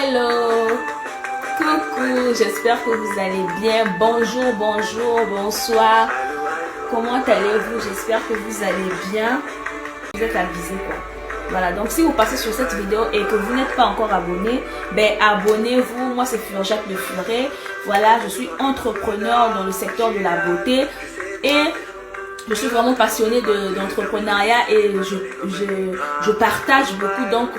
Hello, coucou, j'espère que vous allez bien. Bonjour, bonjour, bonsoir. Comment allez-vous? J'espère que vous allez bien. Vous êtes avisés quoi. Voilà, donc si vous passez sur cette vidéo et que vous n'êtes pas encore abonné, ben abonnez-vous. Moi c'est Fleur-Jacques de Fleuret. Voilà, je suis entrepreneur dans le secteur de la beauté et je suis vraiment passionnée d'entrepreneuriat et je partage beaucoup. Donc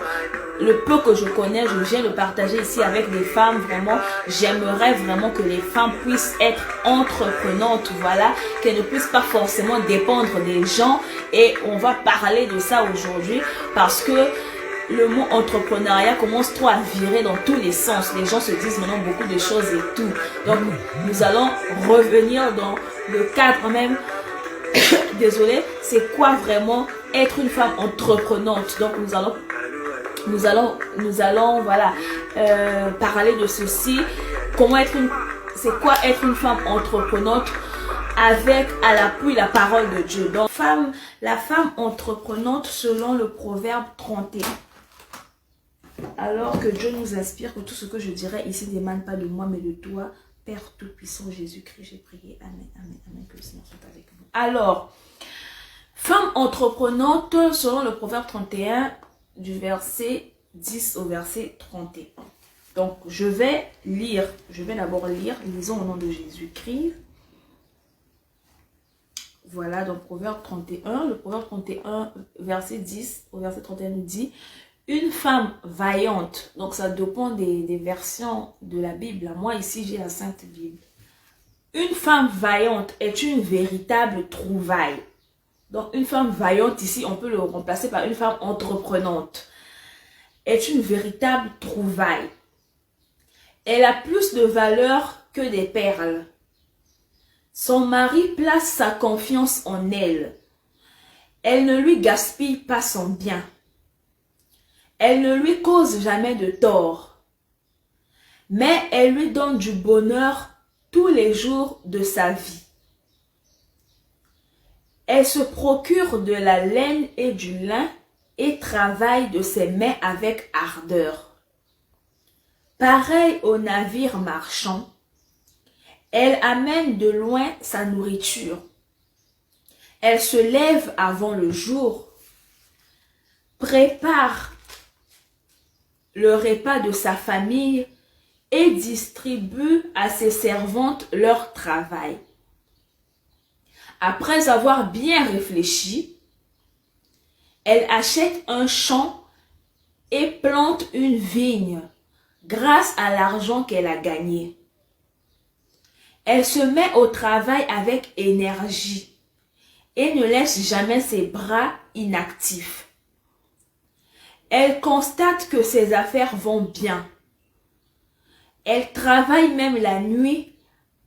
le peu que je connais, je viens de partager ici avec des femmes. Vraiment, j'aimerais vraiment que les femmes puissent être entreprenantes, voilà, qu'elles ne puissent pas forcément dépendre des gens. Et on va parler de ça aujourd'hui parce que le mot entrepreneuriat commence trop à virer dans tous les sens. Les gens se disent maintenant beaucoup de choses et tout. Donc, nous allons revenir dans le cadre même. Désolée, c'est quoi vraiment être une femme entreprenante? Donc, nous allons voilà, parler de ceci. Comment être c'est quoi être une femme entreprenante avec à l'appui la parole de Dieu. Donc, la femme entreprenante selon le proverbe 31. Alors que Dieu nous inspire que tout ce que je dirais ici n'émane pas de moi mais de toi, Père Tout-Puissant Jésus-Christ. J'ai prié. Amen, amen, amen. Que le Seigneur soit avec vous. Alors, femme entreprenante selon le proverbe 31 du verset 10 au verset 31. Donc, je vais d'abord lire. Lisons au nom de Jésus-Christ. Voilà, donc proverbe 31. Le proverbe 31, verset 10 au verset 31 nous dit: une femme vaillante. Donc, ça dépend des versions de la Bible. Moi, ici, j'ai la Sainte Bible. Une femme vaillante est une véritable trouvaille. Donc, une femme vaillante, ici, on peut le remplacer par une femme entreprenante. Est une véritable trouvaille. Elle a plus de valeur que des perles. Son mari place sa confiance en elle. Elle ne lui gaspille pas son bien. Elle ne lui cause jamais de tort. Mais elle lui donne du bonheur tous les jours de sa vie. Elle se procure de la laine et du lin et travaille de ses mains avec ardeur. Pareil au navire marchand, elle amène de loin sa nourriture. Elle se lève avant le jour, prépare le repas de sa famille et distribue à ses servantes leur travail. Après avoir bien réfléchi, elle achète un champ et plante une vigne grâce à l'argent qu'elle a gagné. Elle se met au travail avec énergie et ne laisse jamais ses bras inactifs. Elle constate que ses affaires vont bien. Elle travaille même la nuit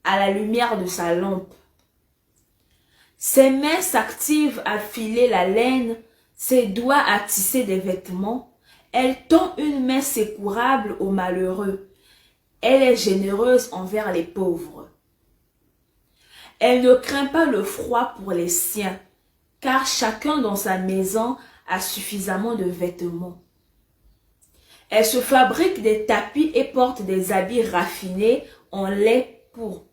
à la lumière de sa lampe. Ses mains s'activent à filer la laine, ses doigts à tisser des vêtements. Elle tend une main secourable aux malheureux. Elle est généreuse envers les pauvres. Elle ne craint pas le froid pour les siens, car chacun dans sa maison a suffisamment de vêtements. Elle se fabrique des tapis et porte des habits raffinés en lait pourpre.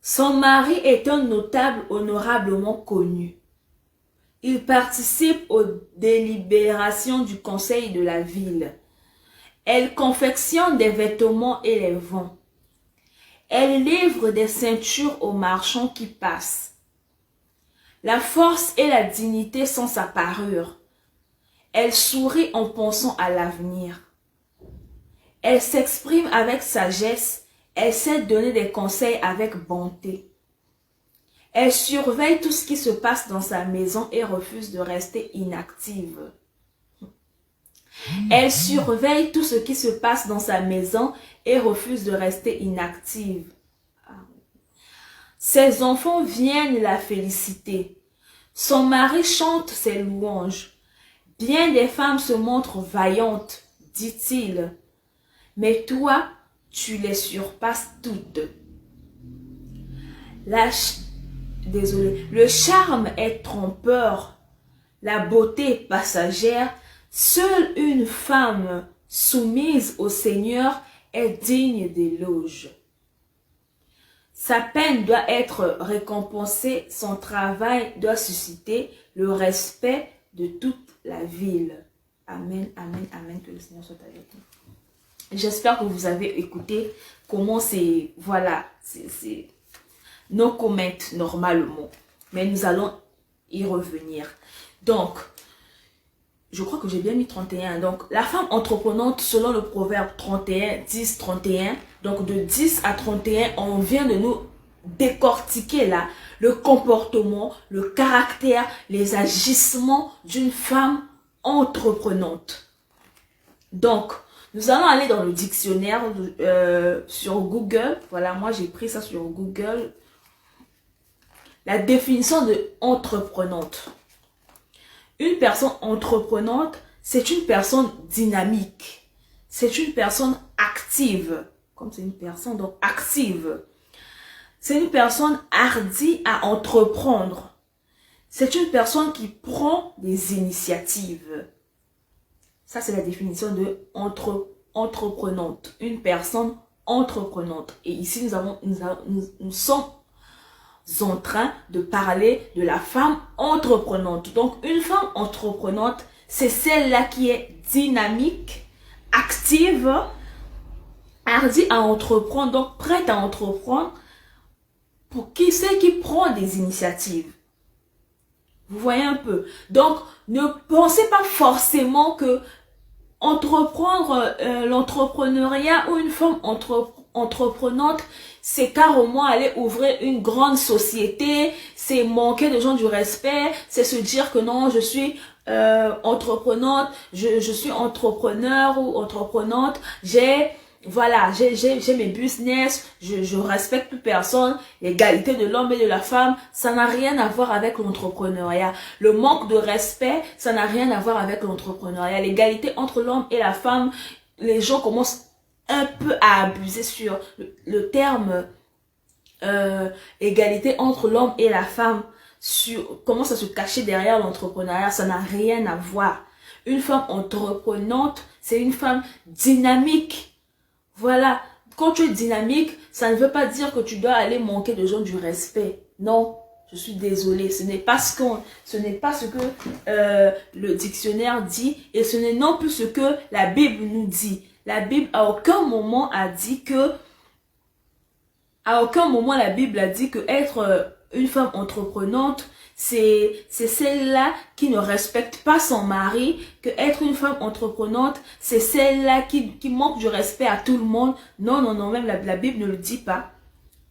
Son mari est un notable honorablement connu. Il participe aux délibérations du conseil de la ville. Elle confectionne des vêtements et les vend. Elle livre des ceintures aux marchands qui passent. La force et la dignité sont sa parure. Elle sourit en pensant à l'avenir. Elle s'exprime avec sagesse. Elle sait donner des conseils avec bonté. Elle surveille tout ce qui se passe dans sa maison et refuse de rester inactive. Elle surveille tout ce qui se passe dans sa maison et refuse de rester inactive. Ses enfants viennent la féliciter. Son mari chante ses louanges. Bien des femmes se montrent vaillantes, dit-il. Mais toi, tu les surpasses toutes. Le charme est trompeur, la beauté passagère. Seule une femme soumise au Seigneur est digne d'éloge. Sa peine doit être récompensée, son travail doit susciter le respect de toute la ville. Amen, amen, amen, que le Seigneur soit avec nous. J'espère que vous avez écouté comment c'est, voilà, c'est no comment normalement. Mais nous allons y revenir. Donc, je crois que j'ai bien mis 31. Donc, la femme entreprenante, selon le proverbe 31, 10, 31, donc de 10 à 31, on vient de nous décortiquer là le comportement, le caractère, les agissements d'une femme entreprenante. Donc, nous allons aller dans le dictionnaire sur Google. Voilà, moi j'ai pris ça sur Google. La définition de entreprenante. Une personne entreprenante, c'est une personne dynamique. C'est une personne active. Comme c'est une personne donc active. C'est une personne hardie à entreprendre. C'est une personne qui prend des initiatives. Ça, c'est la définition de entreprenante. Une personne entreprenante. Et ici, nous sommes en train de parler de la femme entreprenante. Donc, une femme entreprenante, c'est celle-là qui est dynamique, active, hardie à entreprendre, donc prête à entreprendre, pour qui c'est qui prend des initiatives. Vous voyez un peu. Donc, ne pensez pas forcément que entreprendre l'entrepreneuriat ou une femme entreprenante, c'est carrément aller ouvrir une grande société, c'est manquer de gens du respect, c'est se dire que non, je suis entreprenante, je suis entrepreneur ou entreprenante, j'ai mes business, je respecte plus personne, l'égalité de l'homme et de la femme, ça n'a rien à voir avec l'entrepreneuriat. Le manque de respect, ça n'a rien à voir avec l'entrepreneuriat. L'égalité entre l'homme et la femme, les gens commencent un peu à abuser sur le terme égalité entre l'homme et la femme, commence à se cacher derrière l'entrepreneuriat, ça n'a rien à voir. Une femme entreprenante, c'est une femme dynamique. Voilà, quand tu es dynamique, ça ne veut pas dire que tu dois aller manquer de gens du respect. Non, je suis désolée, ce n'est pas ce que le dictionnaire dit et ce n'est non plus ce que la Bible nous dit. La Bible à aucun moment la Bible a dit que être une femme entreprenante, c'est celle-là qui ne respecte pas son mari, que être une femme entreprenante, c'est celle-là qui manque du respect à tout le monde. Non, non, non, même la Bible ne le dit pas.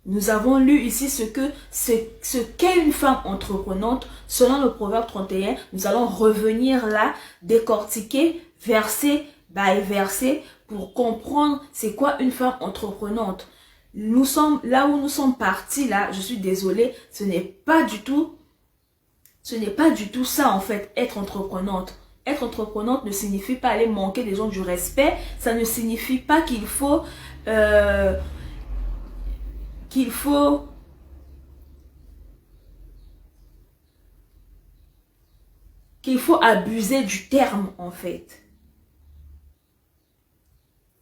Nous avons lu ici ce qu'est une femme entreprenante. Selon le proverbe 31, nous allons revenir là, décortiquer verset by verset pour comprendre c'est quoi une femme entreprenante. Nous sommes là où nous sommes partis là, je suis désolée, ce n'est pas du tout ça en fait, être entreprenante. Être entreprenante ne signifie pas aller manquer des gens du respect, ça ne signifie pas qu'il faut abuser du terme en fait.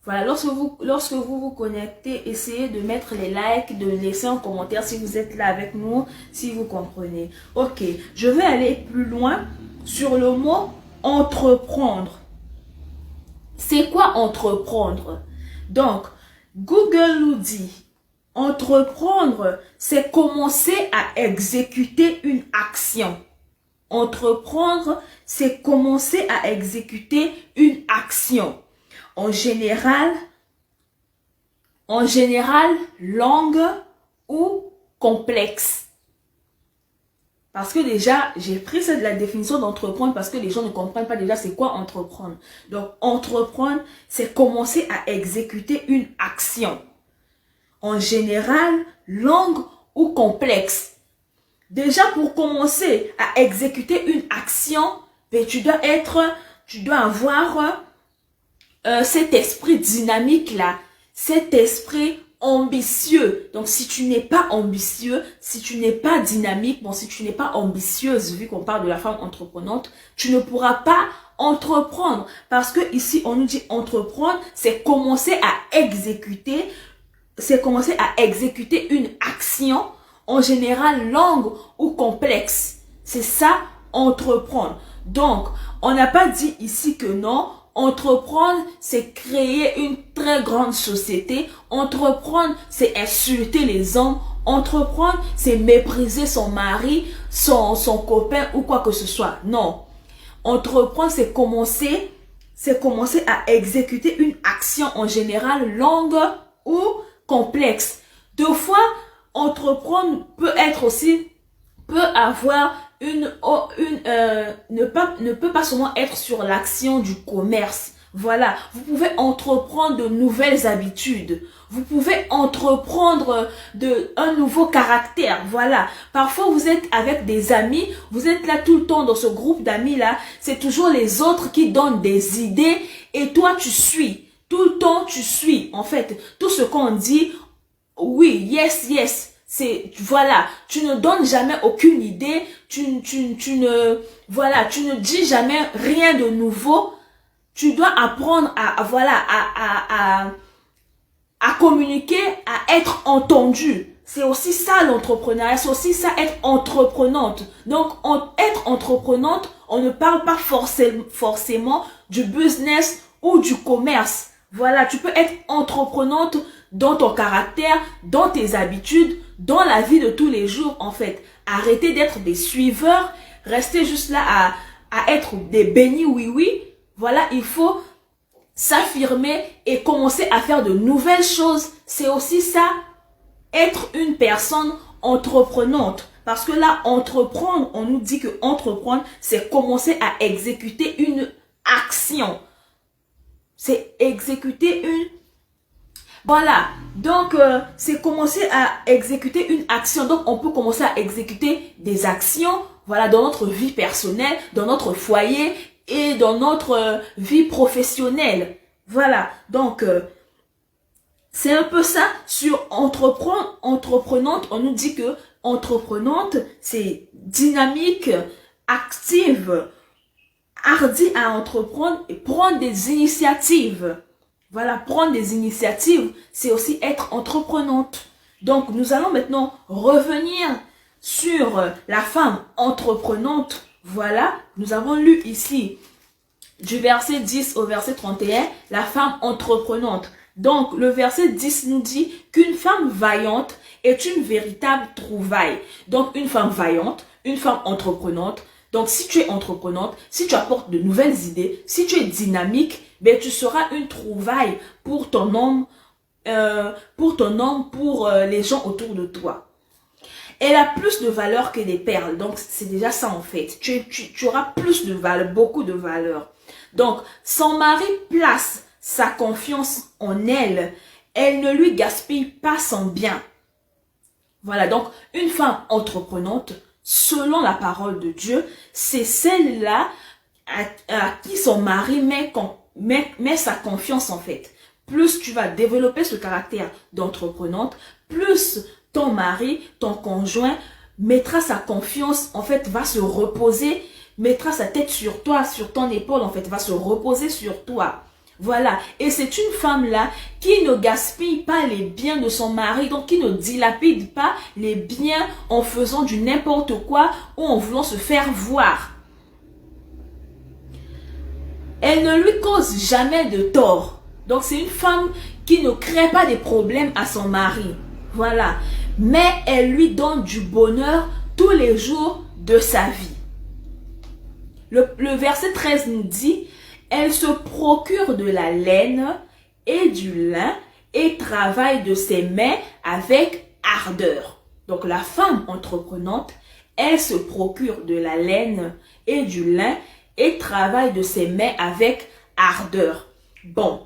Voilà, lorsque vous vous connectez, essayez de mettre les likes, de laisser un commentaire si vous êtes là avec nous, si vous comprenez. Ok, je vais aller plus loin sur le mot entreprendre. C'est quoi entreprendre? Donc, Google nous dit, entreprendre, c'est commencer à exécuter une action. Entreprendre, c'est commencer à exécuter une action. En général, longue ou complexe. Parce que déjà, j'ai pris la définition d'entreprendre parce que les gens ne comprennent pas déjà c'est quoi entreprendre. Donc, entreprendre, c'est commencer à exécuter une action. En général, longue ou complexe. Déjà, pour commencer à exécuter une action, ben, tu dois avoir cet esprit dynamique là, cet esprit ambitieux. Donc si tu n'es pas ambitieux, si tu n'es pas dynamique, bon si tu n'es pas ambitieuse, vu qu'on parle de la femme entreprenante, tu ne pourras pas entreprendre, parce que ici on nous dit entreprendre, c'est commencer à exécuter, une action, en général longue ou complexe. C'est ça, entreprendre. Donc, on n'a pas dit ici que non. Entreprendre, c'est créer une très grande société. Entreprendre, c'est insulter les hommes. Entreprendre, c'est mépriser son mari, son copain ou quoi que ce soit. Non. Entreprendre, c'est commencer à exécuter une action en général longue ou complexe. Deux fois, entreprendre peut avoir ne peut pas seulement être sur l'action du commerce. Voilà, vous pouvez entreprendre de nouvelles habitudes. Vous pouvez entreprendre un nouveau caractère. Voilà, parfois vous êtes avec des amis, vous êtes là tout le temps dans ce groupe d'amis là, c'est toujours les autres qui donnent des idées et toi tu suis. Tout le temps tu suis. En fait, tout ce qu'on dit, oui, yes, yes. Voilà, tu ne donnes jamais aucune idée, tu ne dis jamais rien de nouveau. Tu dois apprendre à communiquer, à être entendu. C'est aussi ça l'entrepreneuriat, c'est aussi ça être entreprenante. Donc, être entreprenante, on ne parle pas forcément du business ou du commerce. Voilà, tu peux être entreprenante dans ton caractère, dans tes habitudes, dans la vie de tous les jours en fait. Arrêtez d'être des suiveurs, restez juste là à être des bénis oui. Voilà, il faut s'affirmer et commencer à faire de nouvelles choses. C'est aussi ça, être une personne entreprenante. Parce que là, entreprendre, on nous dit que entreprendre, c'est commencer à exécuter une action. C'est exécuter une... Voilà, donc c'est commencer à exécuter une action. Donc on peut commencer à exécuter des actions, voilà, dans notre vie personnelle, dans notre foyer et dans notre vie professionnelle. Voilà, donc c'est un peu ça sur entreprendre, entreprenante. On nous dit que entreprenante, c'est dynamique, active, hardie à entreprendre et prendre des initiatives. Voilà, prendre des initiatives, c'est aussi être entreprenante. Donc, nous allons maintenant revenir sur la femme entreprenante. Voilà, nous avons lu ici du verset 10 au verset 31, la femme entreprenante. Donc, le verset 10 nous dit qu'une femme vaillante est une véritable trouvaille. Donc, une femme vaillante, une femme entreprenante. Donc, si tu es entreprenante, si tu apportes de nouvelles idées, si tu es dynamique, ben, tu seras une trouvaille pour ton homme, pour les gens autour de toi. Elle a plus de valeur que des perles. Donc, c'est déjà ça en fait. Tu auras plus de valeur, beaucoup de valeur. Donc, son mari place sa confiance en elle. Elle ne lui gaspille pas son bien. Voilà, donc, une femme entreprenante, selon la parole de Dieu, c'est celle-là à qui son mari met sa confiance en fait. Plus tu vas développer ce caractère d'entreprenante, plus ton mari, ton conjoint mettra sa confiance, en fait, va se reposer, mettra sa tête sur toi, sur ton épaule, en fait, va se reposer sur toi. Voilà, et c'est une femme-là qui ne gaspille pas les biens de son mari, donc qui ne dilapide pas les biens en faisant du n'importe quoi ou en voulant se faire voir. Elle ne lui cause jamais de tort. Donc c'est une femme qui ne crée pas des problèmes à son mari. Voilà, mais elle lui donne du bonheur tous les jours de sa vie. Le verset 13 nous dit: elle se procure de la laine et du lin et travaille de ses mains avec ardeur. Donc la femme entreprenante, elle se procure de la laine et du lin et travaille de ses mains avec ardeur. Bon,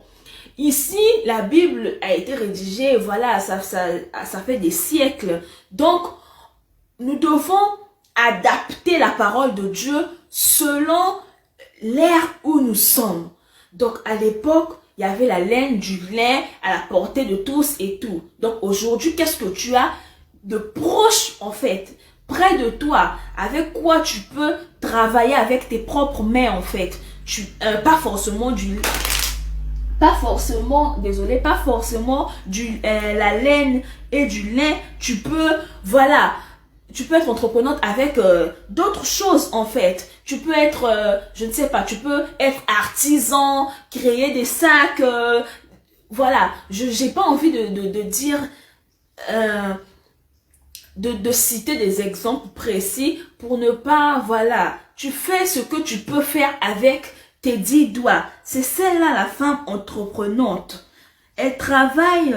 ici la Bible a été rédigée, voilà, ça fait des siècles. Donc nous devons adapter la parole de Dieu selon l'ère où nous sommes. Donc à l'époque, il y avait la laine, du lin à la portée de tous et tout. Donc aujourd'hui, qu'est-ce que tu as de proche en fait, près de toi, avec quoi tu peux travailler avec tes propres mains en fait. pas forcément la laine et du lin. Tu peux, voilà, tu peux être entreprenante avec d'autres choses en fait. Tu peux être, je ne sais pas, tu peux être artisan, créer des sacs, voilà. J'ai pas envie de dire, de citer des exemples précis pour ne pas, voilà. Tu fais ce que tu peux faire avec tes 10 doigts. C'est celle-là la femme entreprenante. Elle travaille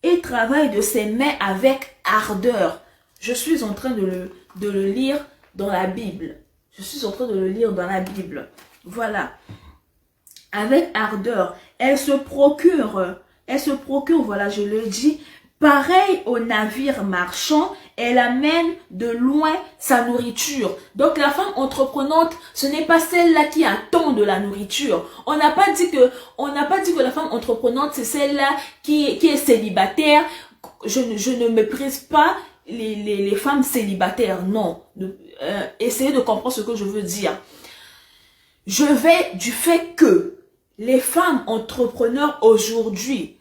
de ses mains avec ardeur. Je suis en train de le lire dans la Bible. Je suis en train de le lire dans la Bible. Voilà. Avec ardeur. Elle se procure, voilà, je le dis, pareil au navire marchand, elle amène de loin sa nourriture. Donc la femme entreprenante, ce n'est pas celle-là qui attend de la nourriture. On n'a pas dit que la femme entreprenante, c'est celle-là qui est célibataire. Je ne méprise pas les femmes célibataires, non. Essayez de comprendre ce que je veux dire. Je vais du fait que les femmes entrepreneurs aujourd'hui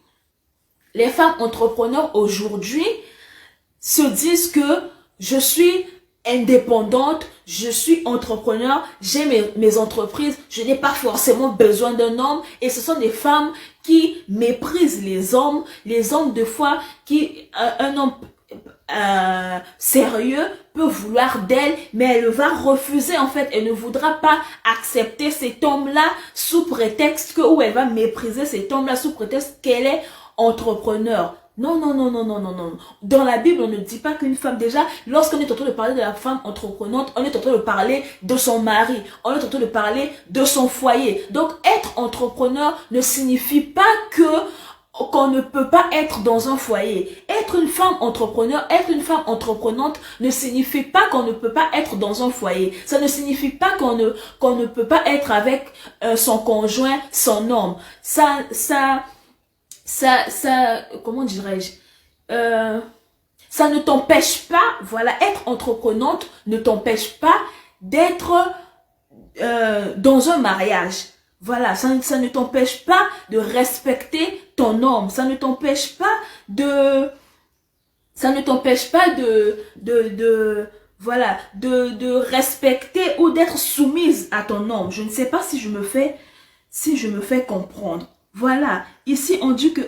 se disent que je suis indépendante, je suis entrepreneur, j'ai mes entreprises, je n'ai pas forcément besoin d'un homme. Et ce sont des femmes qui méprisent les hommes de fois, un homme sérieux peut vouloir d'elle, mais elle va refuser en fait. Elle ne voudra pas accepter cet homme-là sous prétexte ou elle va mépriser cet homme-là sous prétexte qu'elle est entrepreneur. Non, non, non, non, non, non, non. Dans la Bible, on ne dit pas qu'une femme, déjà, lorsqu'on est en train de parler de la femme entreprenante, on est en train de parler de son mari, on est en train de parler de son foyer. Donc, être entrepreneur ne signifie pas qu'on ne peut pas être dans un foyer. Être une femme entrepreneur, être une femme entreprenante ne signifie pas qu'on ne peut pas être dans un foyer. Ça ne signifie pas qu'on ne peut pas être avec son conjoint, son homme. Comment dirais-je, ça ne t'empêche pas, voilà, être entreprenante ne t'empêche pas d'être dans un mariage. Voilà, ça ne t'empêche pas de respecter ton homme, ça ne t'empêche pas de respecter ou d'être soumise à ton homme. Je ne sais pas si je me fais comprendre. Voilà, ici on dit que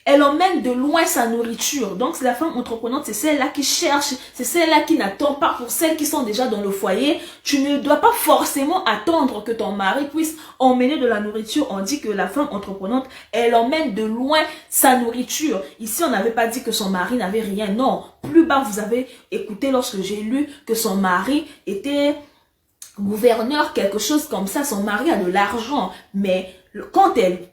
elle emmène de loin sa nourriture. Donc la femme entreprenante, c'est celle-là qui cherche, c'est celle-là qui n'attend pas. Pour celles qui sont déjà dans le foyer, tu ne dois pas forcément attendre que ton mari puisse emmener de la nourriture. On dit que la femme entreprenante, elle emmène de loin sa nourriture. Ici, on n'avait pas dit que son mari n'avait rien. Non, plus bas, vous avez écouté lorsque j'ai lu que son mari était gouverneur, quelque chose comme ça. Son mari a de l'argent, mais quand elle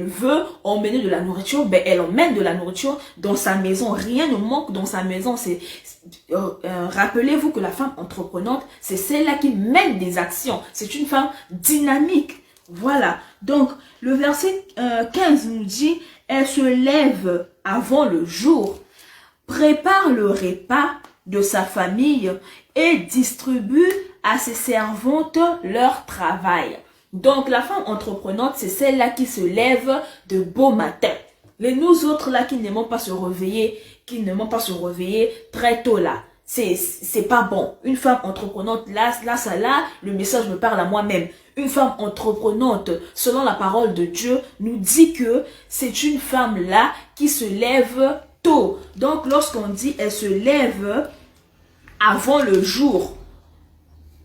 veut emmener de la nourriture, ben elle emmène de la nourriture dans sa maison. Rien ne manque dans sa maison. Rappelez-vous que la femme entreprenante, c'est celle-là qui mène des actions. C'est une femme dynamique. Voilà. Donc, le verset 15 nous dit, elle se lève avant le jour, prépare le repas de sa famille et distribue à ses servantes leur travail. Donc, la femme entreprenante, c'est celle-là qui se lève de beau matin. Nous autres là qui n'aimons pas se réveiller, très tôt là, c'est pas bon. Une femme entreprenante, là, le message me parle à moi-même. Une femme entreprenante, selon la parole de Dieu, nous dit que c'est une femme là qui se lève tôt. Donc, lorsqu'on dit elle se lève avant le jour,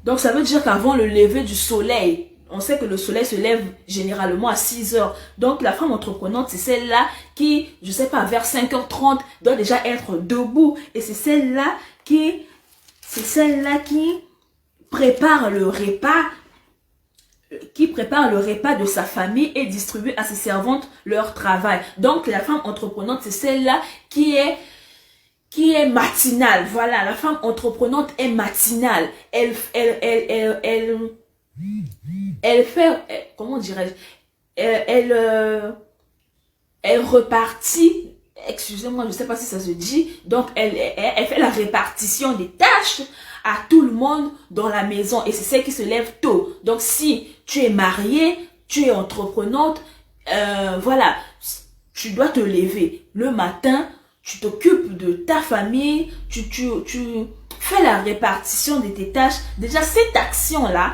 donc ça veut dire qu'avant le lever du soleil, on sait que le soleil se lève généralement à 6 heures. Donc la femme entreprenante, c'est celle-là qui, je sais pas, vers 5h30, doit déjà être debout. Et c'est celle-là qui prépare le repas, de sa famille et distribue à ses servantes leur travail. Donc la femme entreprenante, c'est celle-là qui est matinale. Voilà, la femme entreprenante est matinale. Elle fait, comment dirais-je, elle repartit, excusez-moi, je ne sais pas si ça se dit, donc elle fait la répartition des tâches à tout le monde dans la maison et c'est celle qui se lève tôt. Donc si tu es mariée, tu es entreprenante, voilà, tu dois te lever le matin, tu t'occupes de ta famille, tu fais la répartition de tes tâches. Déjà cette action-là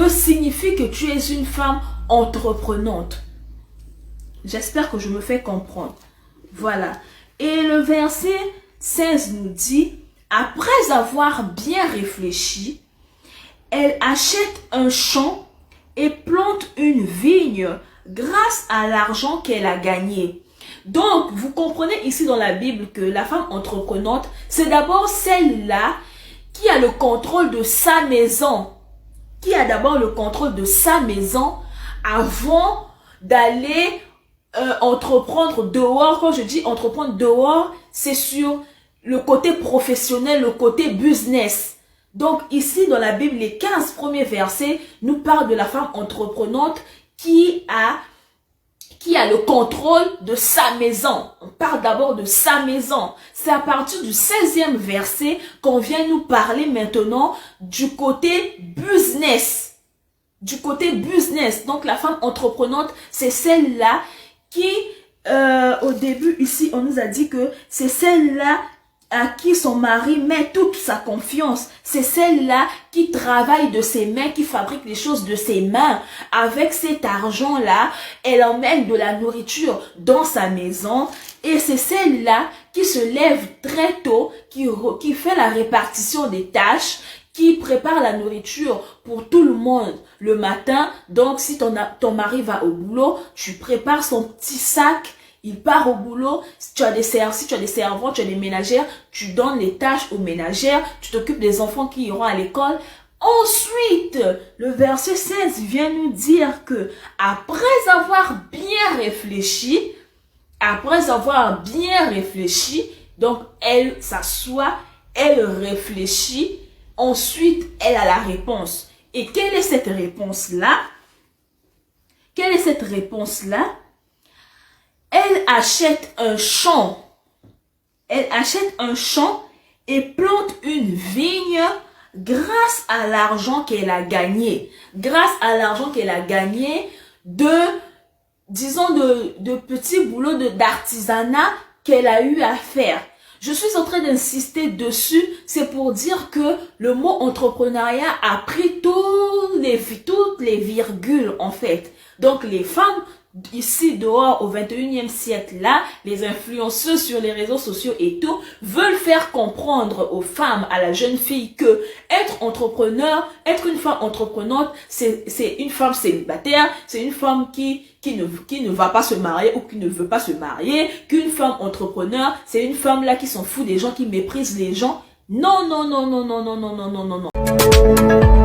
signifie que tu es une femme entreprenante. J'espère que je me fais comprendre. Voilà. Et le verset 16 nous dit, après avoir bien réfléchi, elle achète un champ et plante une vigne grâce à l'argent qu'elle a gagné. Donc, vous comprenez ici dans la Bible que la femme entreprenante, c'est d'abord celle-là qui a le contrôle de sa maison. Qui a d'abord le contrôle de sa maison avant d'aller entreprendre dehors. Quand je dis entreprendre dehors, c'est sur le côté professionnel, le côté business. Donc ici dans la Bible, les 15 premiers versets nous parlent de la femme entreprenante qui a le contrôle de sa maison. On parle d'abord de sa maison. C'est à partir du 16e verset qu'on vient nous parler maintenant du côté business. Du côté business. Donc la femme entreprenante, c'est celle-là qui, au début ici, on nous a dit que c'est celle-là à qui son mari met toute sa confiance. C'est celle-là qui travaille de ses mains, qui fabrique les choses de ses mains. Avec cet argent-là, elle emmène de la nourriture dans sa maison. Et c'est celle-là qui se lève très tôt, qui fait la répartition des tâches, qui prépare la nourriture pour tout le monde le matin. Donc, si ton mari va au boulot, tu prépares son petit sac. Il part au boulot, si tu as des servantes, tu as des ménagères, tu donnes les tâches aux ménagères, tu t'occupes des enfants qui iront à l'école. Ensuite, le verset 16 vient nous dire que après avoir bien réfléchi, donc elle s'assoit, elle réfléchit, ensuite elle a la réponse. Et quelle est cette réponse-là? Elle achète un champ. Elle achète un champ et plante une vigne grâce à l'argent qu'elle a gagné. Grâce à l'argent qu'elle a gagné de petits boulots d'artisanat qu'elle a eu à faire. Je suis en train d'insister dessus, c'est pour dire que le mot entrepreneuriat a pris toutes les virgules en fait. Donc les femmes ici dehors au 21e siècle là, les influenceuses sur les réseaux sociaux et tout, veulent faire comprendre aux femmes, à la jeune fille que être une femme entreprenante, c'est une femme célibataire, c'est une femme qui ne va pas se marier ou qui ne veut pas se marier, qu'une femme entrepreneur, c'est une femme là qui s'en fout des gens, qui méprise les gens. Non, non, non, non, non, non, non, non, non, non, non.